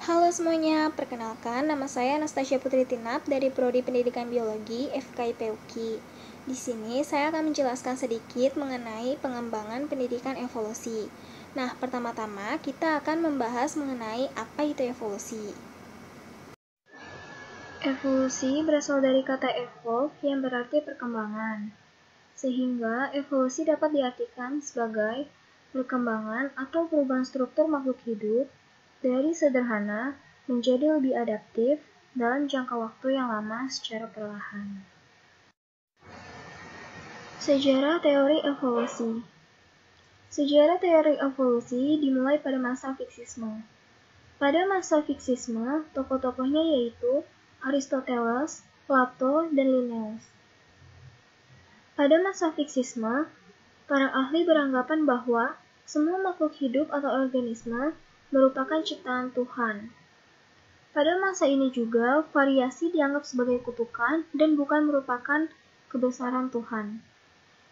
Halo semuanya, perkenalkan nama saya Anastasia Putri Tinap dari Prodi Pendidikan Biologi FKIP UKI. Di sini saya akan menjelaskan sedikit mengenai pengembangan pendidikan evolusi. Nah, pertama-tama kita akan membahas mengenai apa itu evolusi. Evolusi berasal dari kata evolve yang berarti perkembangan. Sehingga evolusi dapat diartikan sebagai perkembangan atau perubahan struktur makhluk hidup dari sederhana menjadi lebih adaptif dalam jangka waktu yang lama secara perlahan. Sejarah teori evolusi. Sejarah teori evolusi dimulai pada masa fiksisme. Pada masa fiksisme, tokoh-tokohnya yaitu Aristoteles, Plato, dan Linnaeus. Pada masa fiksisme, para ahli beranggapan bahwa semua makhluk hidup atau organisme merupakan ciptaan Tuhan. Pada masa ini juga, variasi dianggap sebagai kutukan dan bukan merupakan kebesaran Tuhan.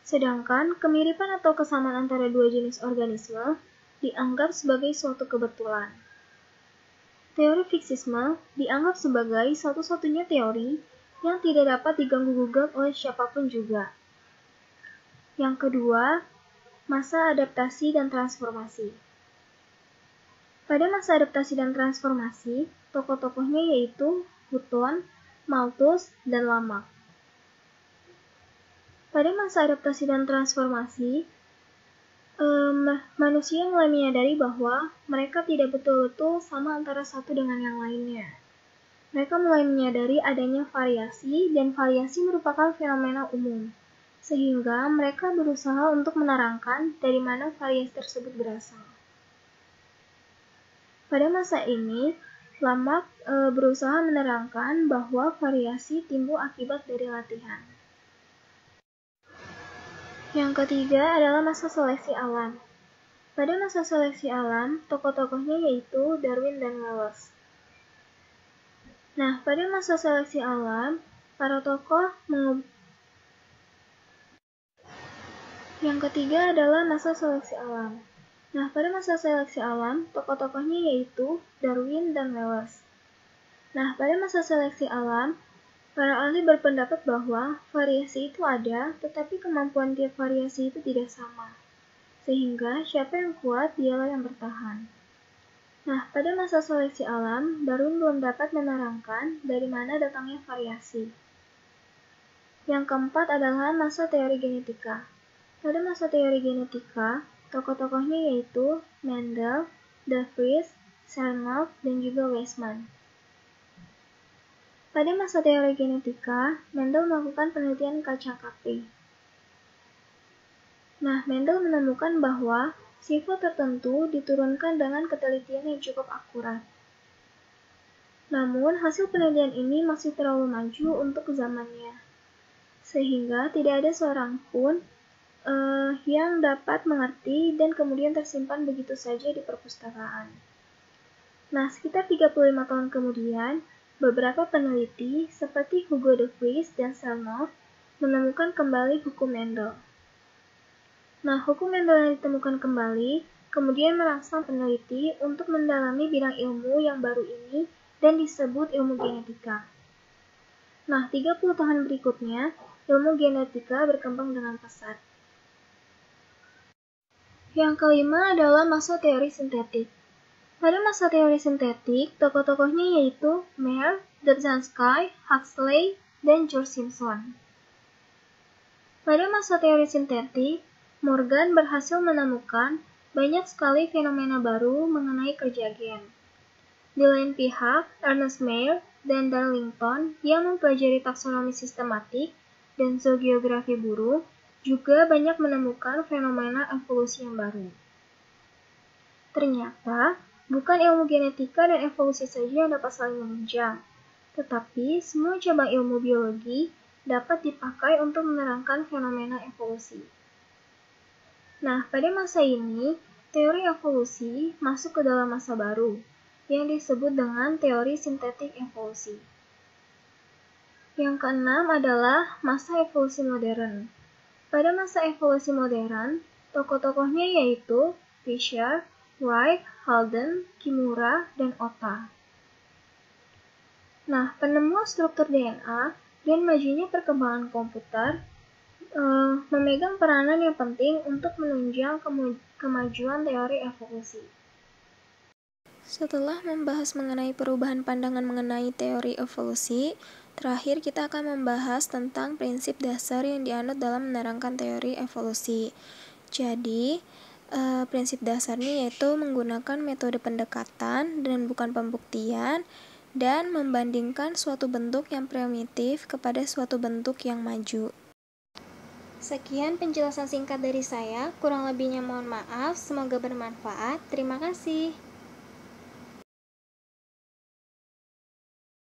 Sedangkan kemiripan atau kesamaan antara dua jenis organisme dianggap sebagai suatu kebetulan. Teori fiksisme dianggap sebagai satu-satunya teori yang tidak dapat diganggu-gugat oleh siapapun juga. Yang kedua, masa adaptasi dan transformasi. Pada masa adaptasi dan transformasi, tokoh-tokohnya yaitu Hutton, Malthus, dan Lamarck. Pada masa adaptasi dan transformasi, manusia mulai menyadari bahwa mereka tidak betul-betul sama antara satu dengan yang lainnya. Mereka mulai menyadari adanya variasi, dan variasi merupakan fenomena umum, sehingga mereka berusaha untuk menerangkan dari mana variasi tersebut berasal. Pada masa ini, Lamarck berusaha menerangkan bahwa variasi timbul akibat dari latihan. Yang ketiga adalah masa seleksi alam. Pada masa seleksi alam, tokoh-tokohnya yaitu Darwin dan Wallace. Nah, pada masa seleksi alam, para tokoh Yang ketiga adalah masa seleksi alam. Nah, pada masa seleksi alam, tokoh-tokohnya yaitu Darwin dan Wallace. Nah, pada masa seleksi alam, para ahli berpendapat bahwa variasi itu ada, tetapi kemampuan tiap variasi itu tidak sama. Sehingga siapa yang kuat, dialah yang bertahan. Nah, pada masa seleksi alam, Darwin belum dapat menerangkan dari mana datangnya variasi. Yang keempat adalah masa teori genetika. Pada masa teori genetika, tokoh-tokohnya yaitu Mendel, De Vries, Chernoff, dan juga Weismann. Pada masa teori genetika, Mendel melakukan penelitian kacang kapri. Nah, Mendel menemukan bahwa sifat tertentu diturunkan dengan ketelitian yang cukup akurat. Namun, hasil penelitian ini masih terlalu maju untuk zamannya, sehingga tidak ada seorang pun yang dapat mengerti dan kemudian tersimpan begitu saja di perpustakaan. Nah, sekitar 35 tahun kemudian, beberapa peneliti seperti Hugo de Vries dan Chernoff menemukan kembali hukum Mendel. Nah, hukum Mendel yang ditemukan kembali kemudian merangsang peneliti untuk mendalami bidang ilmu yang baru ini dan disebut ilmu genetika. Nah, 30 tahun berikutnya, ilmu genetika berkembang dengan pesat. Yang kelima adalah masa teori sintetik. Pada masa teori sintetik, tokoh-tokohnya yaitu Mayr, Dubzhansky, Huxley, dan George Simpson. Pada masa teori sintetik, Morgan berhasil menemukan banyak sekali fenomena baru mengenai kerja gen. Di lain pihak, Ernest Mayr dan Darlington yang mempelajari taksonomi sistematik dan zoogeografi burung juga banyak menemukan fenomena evolusi yang baru. Ternyata, bukan ilmu genetika dan evolusi saja yang dapat saling menunjang, tetapi semua cabang ilmu biologi dapat dipakai untuk menerangkan fenomena evolusi. Nah, pada masa ini, teori evolusi masuk ke dalam masa baru, yang disebut dengan teori sintetik evolusi. Yang keenam adalah masa evolusi modern. Pada masa evolusi modern, tokoh-tokohnya yaitu Fisher, Wright, Holden, Kimura, dan Otta. Nah, penemuan struktur DNA dan majunya perkembangan komputer memegang peranan yang penting untuk menunjang kemajuan teori evolusi. Setelah membahas mengenai perubahan pandangan mengenai teori evolusi, terakhir kita akan membahas tentang prinsip dasar yang dianut dalam menerangkan teori evolusi. Jadi, prinsip dasarnya yaitu menggunakan metode pendekatan dan bukan pembuktian, dan membandingkan suatu bentuk yang primitif kepada suatu bentuk yang maju. Sekian penjelasan singkat dari saya, kurang lebihnya mohon maaf, semoga bermanfaat. Terima kasih.